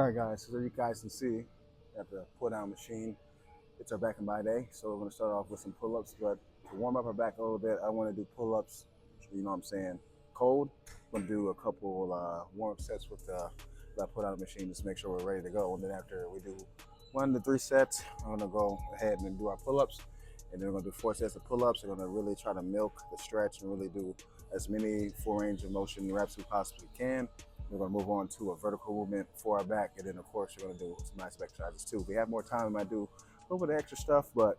All right, guys, so you guys can see at the pull-down machine, it's our back and by day. So we're going to start off with some pull-ups, but to warm up our back a little bit, I want to do pull-ups, you know what I'm saying, cold. I'm going to do a couple warm-up sets with that pull-down machine just to make sure we're ready to go. And then after we do 1 to 3 sets, I'm going to go ahead and do our pull-ups. And then we're going to do 4 sets of pull-ups. We're going to really try to milk the stretch and really do as many full range of motion reps as we possibly can. We're going to move on to a vertical movement for our back, and then of course we're going to do some nice exercises too. If we have more time, we might do a little bit of extra stuff, but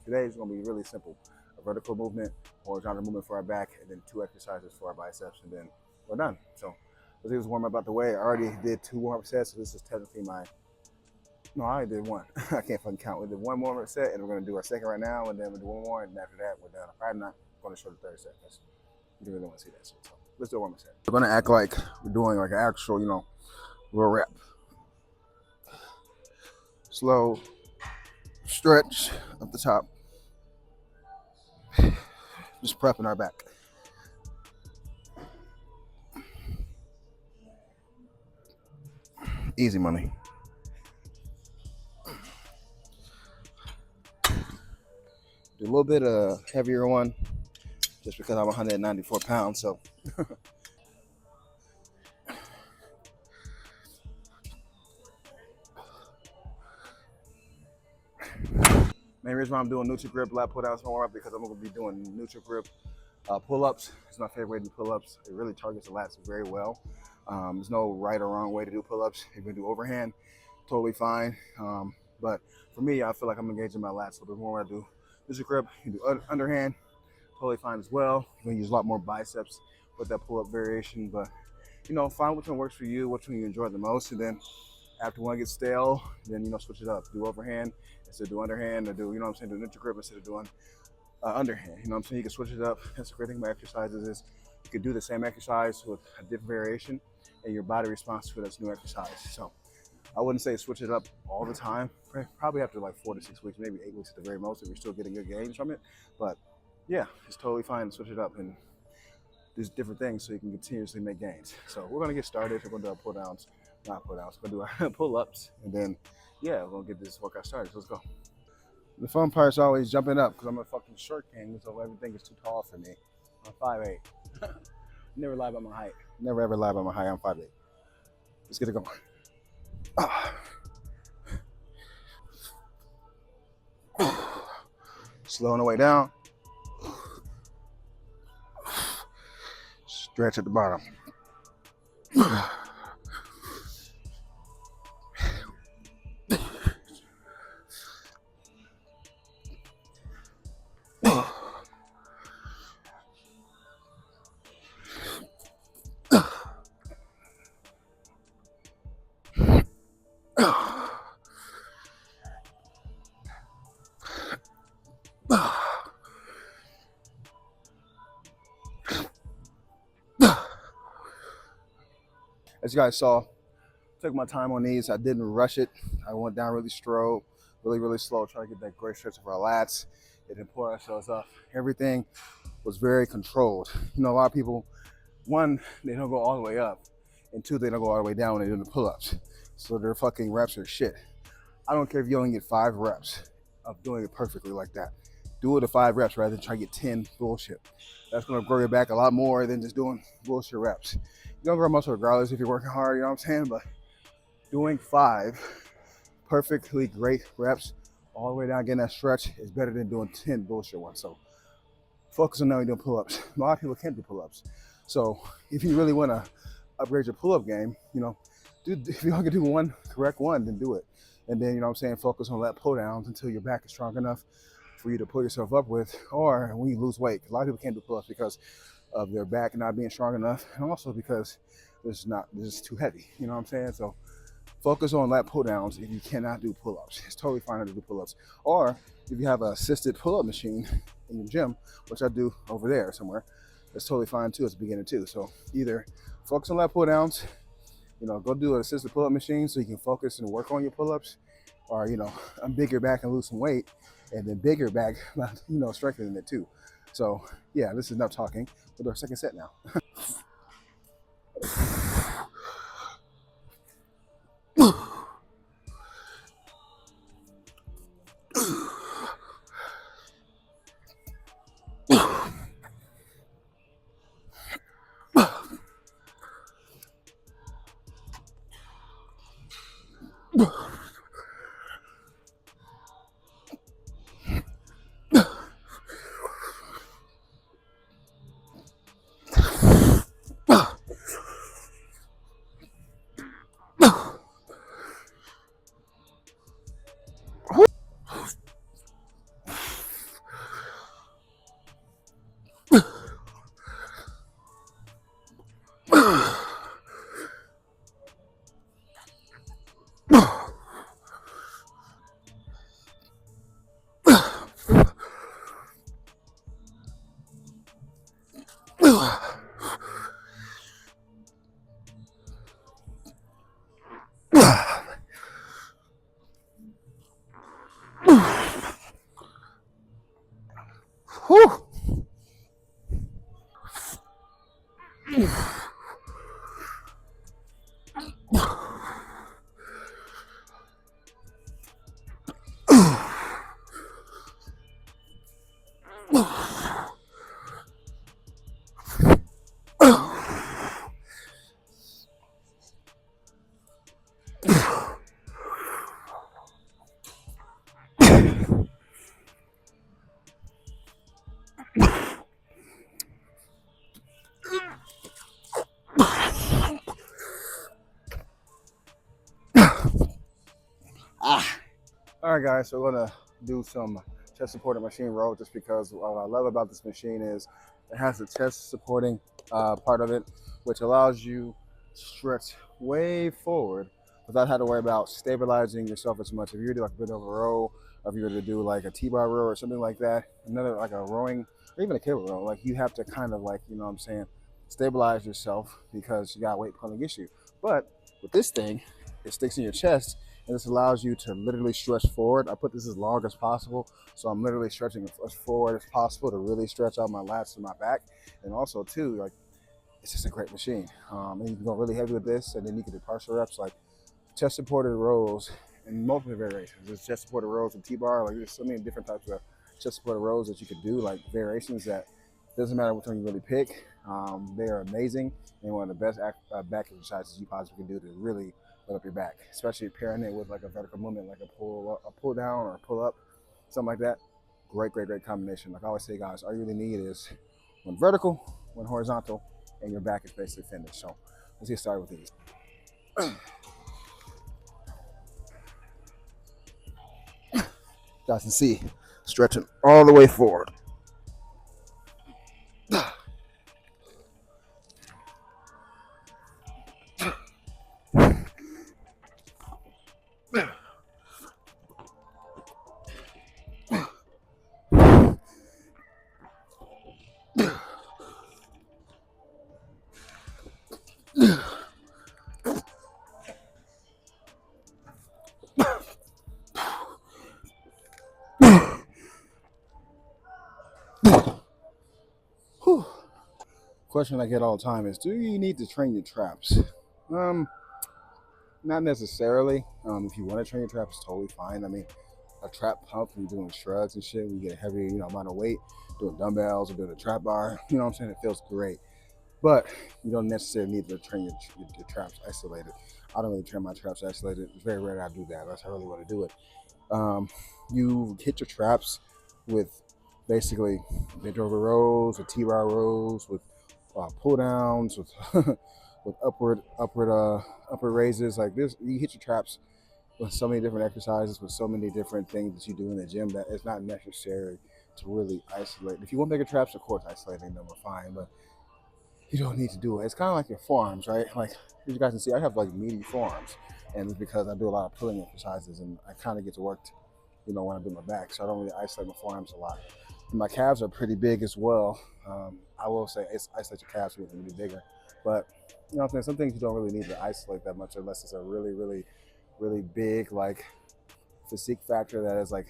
today is going to be really simple. A vertical movement, horizontal movement for our back, and then 2 exercises for our biceps, and then we're done. So let's get this warm up out the way. I already did 2 warm-up sets, so this is technically no, I already did 1. I can't fucking count. We did 1 warm-up set, and we're going to do our second right now, and then we'll do 1 more, and after that, we're done. I'm not going to show the 3rd set because you really don't want to see that shit. So let's do a warm-up set. We're going to act like we're doing like an actual, real rep. Slow stretch up the top. Just prepping our back. Easy money. Do a little bit of heavier one just because I'm 194 pounds, so main reason why I'm doing neutral grip lat pull downs more because I'm going to be doing neutral grip pull-ups. It's my favorite way to do pull-ups. It really targets the lats very well. There's no right or wrong way to do pull-ups. If you can do overhand, totally fine. But for me, I feel like I'm engaging my lats a little bit more when I do neutral grip. You can do underhand, totally fine as well. You can use a lot more biceps with that pull-up variation, but find which one works for you, which one you enjoy the most, and then after one gets stale, then switch it up. Do overhand instead of do underhand, or do do neutral grip instead of doing underhand. You can switch it up. That's the great thing about exercises is you could do the same exercise with a different variation, and your body responds to it as new exercise. So I wouldn't say switch it up all the time. Probably after like 4 to 6 weeks, maybe 8 weeks at the very most, if you're still getting good gains from it. But yeah, it's totally fine to switch it up and do different things so you can continuously make gains. So we're gonna get started. We're gonna do our pull downs, not pull downs. We're gonna do our pull ups, and then yeah, we're gonna get this workout started. So let's go. The fun part is always jumping up because I'm a fucking short king, so everything is too tall for me. I'm 5'8". Never lie about my height. Never ever lie about my height. I'm 5'8". Let's get it going. Slowing the way down. Stretch at the bottom. As you guys saw, took my time on these. I didn't rush it. I went down really slow, really slow, trying to get that great stretch of our lats. It didn't pull ourselves up. Everything was very controlled. A lot of people, 1, they don't go all the way up, and 2, they don't go all the way down when they do the pull-ups. So their fucking reps are shit. I don't care if you only get 5 reps of doing it perfectly like that. Do it at 5 reps rather than try to get 10 bullshit. That's gonna grow your back a lot more than just doing bullshit reps. You don't grow muscle regardless if you're working hard, you know what I'm saying? But doing 5 perfectly great reps all the way down, getting that stretch is better than doing 10 bullshit ones. So focus on now you're doing pull-ups. A lot of people can't do pull-ups. So if you really wanna upgrade your pull-up game, if you only can do 1 correct one, then do it. And then, focus on lat pull downs until your back is strong enough for you to pull yourself up with, or when you lose weight. A lot of people can't do pull-ups because of their back not being strong enough, and also because this is too heavy. You know what I'm saying? So focus on lat pull downs if you cannot do pull-ups. It's totally fine to do pull-ups. Or if you have an assisted pull-up machine in your gym, which I do over there somewhere, that's totally fine too as a beginner too. So either focus on lat pull downs, go do an assisted pull-up machine so you can focus and work on your pull-ups, or unbig your back and lose some weight, and then bigger back, strengthening it too. So yeah, this is enough talking. We'll do our second set now. All right, guys, so we're gonna do some chest supported machine row just because what I love about this machine is it has the chest supporting part of it, which allows you to stretch way forward without having to worry about stabilizing yourself as much. If you do like a bit of a row, or if you were to do like a T-bar row or something like that, another like a rowing or even a cable row, like you have to kind of like, you know what I'm saying, stabilize yourself because you got weight pulling against you. But with this thing, it sticks in your chest and this allows you to literally stretch forward. I put this as long as possible, so I'm literally stretching as forward as possible to really stretch out my lats and my back. And also too, like it's just a great machine. And you can go really heavy with this, and then you can do partial reps like chest supported rows and multiple variations. There's chest supported rows and T-bar. Like there's so many different types of chest supported rows that you could do, like variations that doesn't matter which one you really pick. They are amazing and one of the best back exercises you possibly can do to really build up your back, especially pairing it with like a vertical movement, like a pull down or a pull up, something like that. Great, great, great combination. Like I always say, guys, all you really need is one vertical, one horizontal, and your back is basically finished. So let's get started with these. Guys can see, stretching all the way forward. Whew. Question I get all the time is, do you need to train your traps? Not necessarily. If you want to train your traps, it's totally fine. I mean, a trap pump when you're doing shrugs and shit, when you get a heavy, amount of weight, doing dumbbells or doing a trap bar, you know what I'm saying? It feels great. But you don't necessarily need to train your traps isolated. I don't really train my traps isolated. It's very rare that I do that unless I really want to do it. You hit your traps with basically bent over rows, with T-bar rows, with pull downs, with with upward raises like this. You hit your traps with so many different exercises, with so many different things that you do in the gym that it's not necessary to really isolate. If you want bigger traps, of course, isolating them are fine, but you don't need to do it. It's kind of like your forearms, right? Like as you guys can see, I have like meaty forearms, and it's because I do a lot of pulling exercises, and I kind of get to work, when I do my back, so I don't really isolate my forearms a lot. And my calves are pretty big as well. I will say it's isolate your calves so you can be bigger, but what I'm saying, some things you don't really need to isolate that much unless it's a really, really, really big like physique factor that is like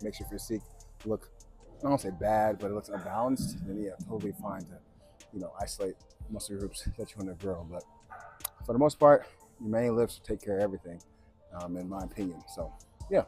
makes your physique look, I don't say bad, but it looks unbalanced. Then yeah, totally fine to isolate muscle groups that you want to grow. But for the most part, your main lifts take care of everything, in my opinion. So yeah.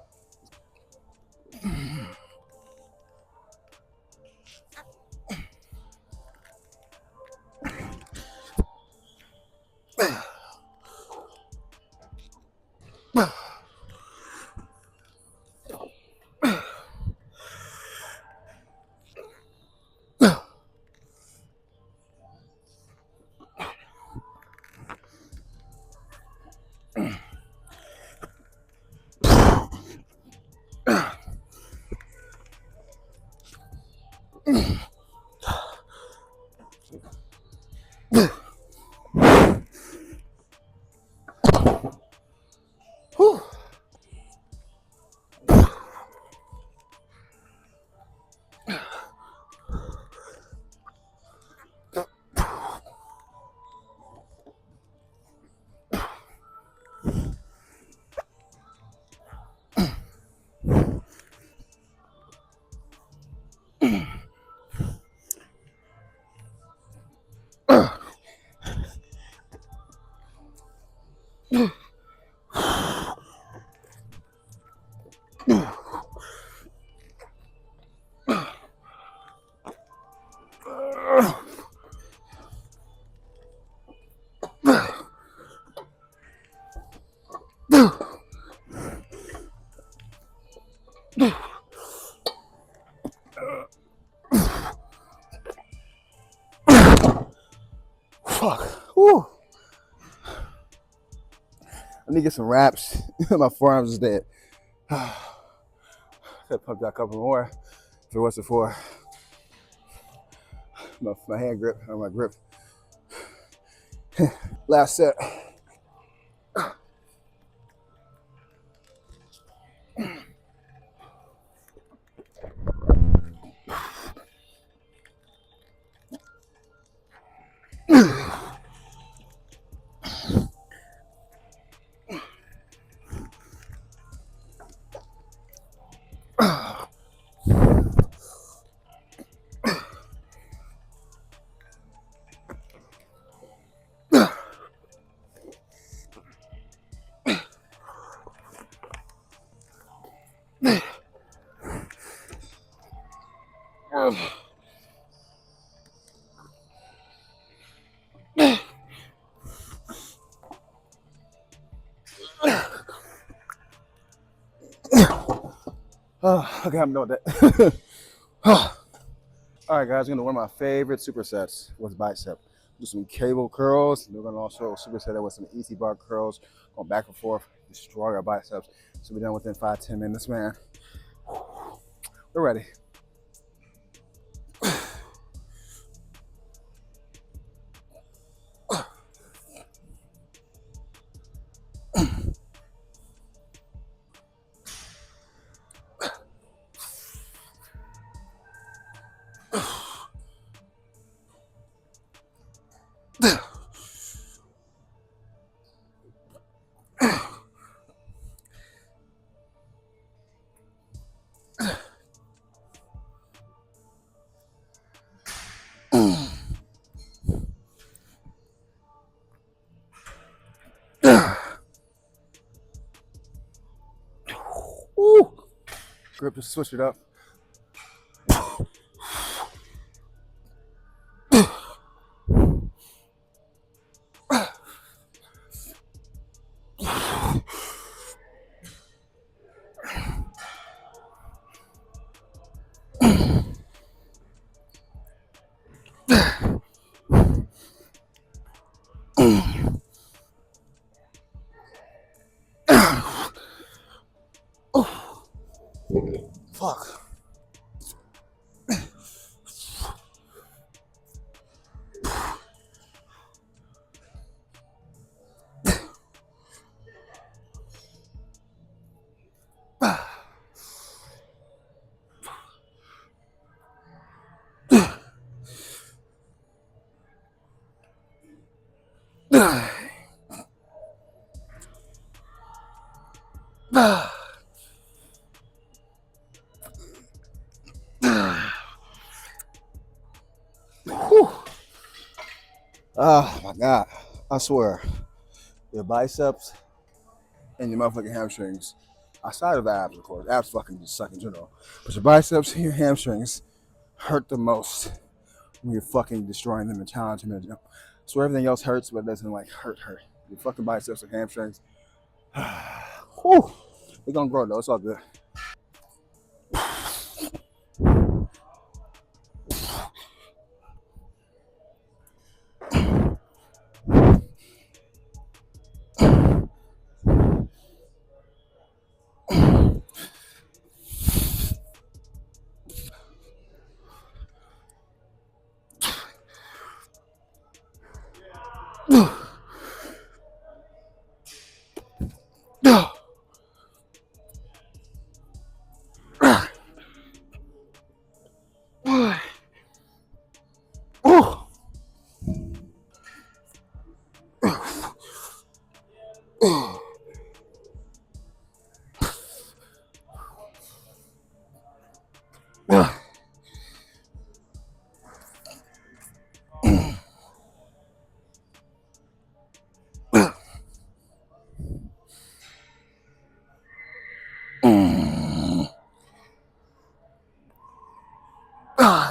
Fuck. Woo. I need to get some wraps. My forearms is dead. Could pump out a couple more if it wasn't for my hand grip or my grip. Last set. Okay, I'm done with that. All right, guys, we're gonna do one of my favorite supersets with bicep. Do some cable curls. We're gonna also superset it with some easy bar curls, going back and forth, destroy our biceps. So we're done within 5-10 minutes, man. We're ready. Woo. Grip, just switch it up. Fuck. Oh my God. I swear. Your biceps and your motherfucking hamstrings, outside of the abs, of course. Abs fucking just suck in general. But your biceps and your hamstrings hurt the most when you're fucking destroying them and challenging them. So everything else hurts, but it doesn't like hurt. Your fucking biceps and hamstrings. Whew. They're gonna grow though. It's all good.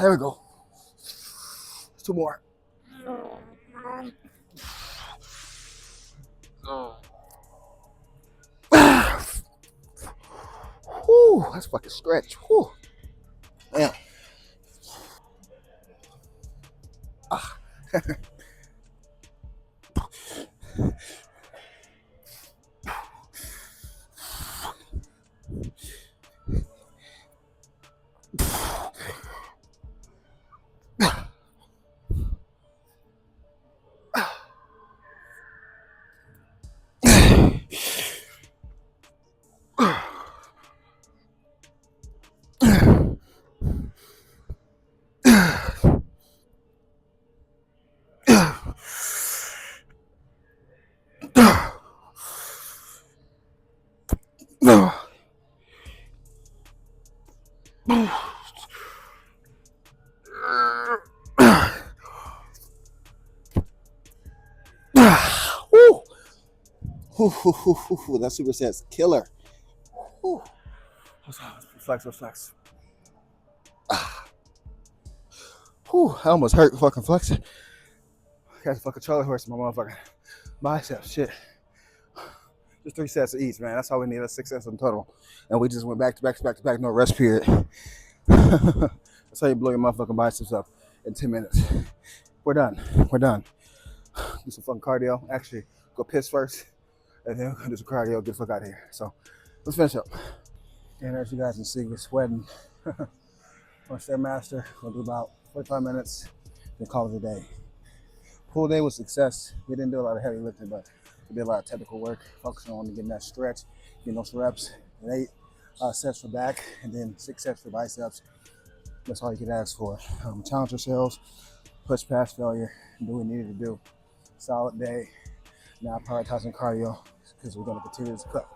There we go. Two more. that's fucking stretch. Whew. Damn. Ah. Woo. That superset's killer. Whew. Flex, flex. Whew, I almost hurt fucking flexing. Got a fucking Charlie horse in my motherfucking biceps. Shit. Just 3 sets of each, man. That's all we need. That's 6 sets in total. And we just went back to back to back to back, no rest period. That's how you blow your motherfucking biceps up in 10 minutes. We're done. We're done. Do some fucking cardio. Actually, go piss first. And then we're gonna do some cardio, get the fuck out of here. So let's finish up. And as you guys can see, we're sweating. On Stairmaster, we'll do about 45 minutes, then call it a day. Pool day was a success. We didn't do a lot of heavy lifting, but we did a lot of technical work, focusing on getting that stretch, getting those reps, and 8 sets for back, and then 6 sets for biceps. That's all you could ask for. Challenge yourselves, push past failure, and do what we needed to do. Solid day. Now prioritizing cardio because we're going to continue this cut.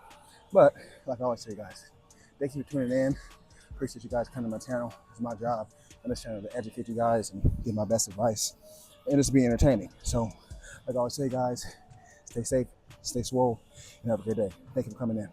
But like I always say, guys, thank you for tuning in. Appreciate you guys coming to my channel. It's my job on this channel to educate you guys and give my best advice and just be entertaining. So like I always say, guys, stay safe, stay swole, and have a good day. Thank you for coming in.